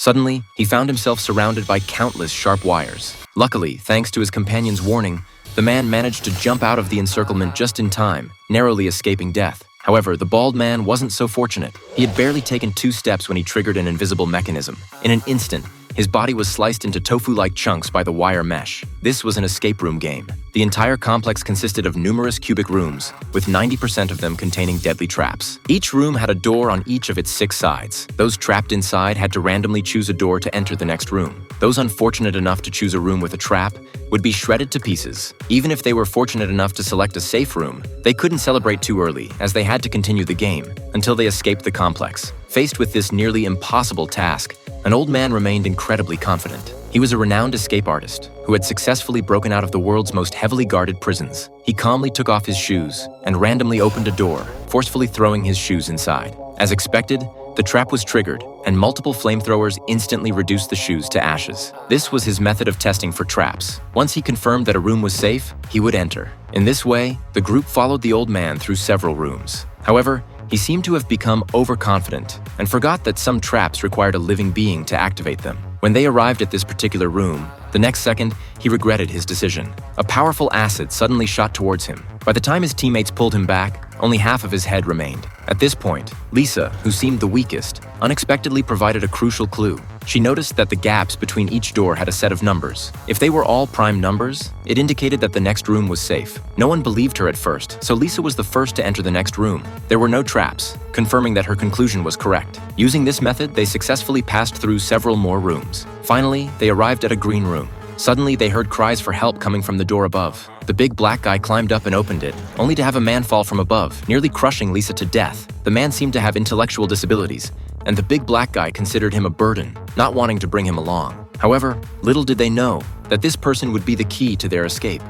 Suddenly, he found himself surrounded by countless sharp wires. Luckily, thanks to his companion's warning, the man managed to jump out of the encirclement just in time, narrowly escaping death. However, the bald man wasn't so fortunate. He had barely taken 2 steps when he triggered an invisible mechanism. In an instant, his body was sliced into tofu-like chunks by the wire mesh. This was an escape room game. The entire complex consisted of numerous cubic rooms, with 90% of them containing deadly traps. Each room had a door on each of its 6 sides. Those trapped inside had to randomly choose a door to enter the next room. Those unfortunate enough to choose a room with a trap would be shredded to pieces. Even if they were fortunate enough to select a safe room, they couldn't celebrate too early, as they had to continue the game until they escaped the complex. Faced with this nearly impossible task, an old man remained incredibly confident. He was a renowned escape artist who had successfully broken out of the world's most heavily guarded prisons. He calmly took off his shoes and randomly opened a door, forcefully throwing his shoes inside. As expected, the trap was triggered, and multiple flamethrowers instantly reduced the shoes to ashes. This was his method of testing for traps. Once he confirmed that a room was safe, he would enter. In this way, the group followed the old man through several rooms. However, he seemed to have become overconfident and forgot that some traps required a living being to activate them. When they arrived at this particular room, the next second, he regretted his decision. A powerful acid suddenly shot towards him. By the time his teammates pulled him back, only half of his head remained. At this point, Lisa, who seemed the weakest, unexpectedly provided a crucial clue. She noticed that the gaps between each door had a set of numbers. If they were all prime numbers, it indicated that the next room was safe. No one believed her at first, so Lisa was the first to enter the next room. There were no traps, confirming that her conclusion was correct. Using this method, they successfully passed through several more rooms. Finally, they arrived at a green room. Suddenly, they heard cries for help coming from the door above. The big black guy climbed up and opened it, only to have a man fall from above, nearly crushing Lisa to death. The man seemed to have intellectual disabilities, and the big black guy considered him a burden, not wanting to bring him along. However, little did they know that this person would be the key to their escape.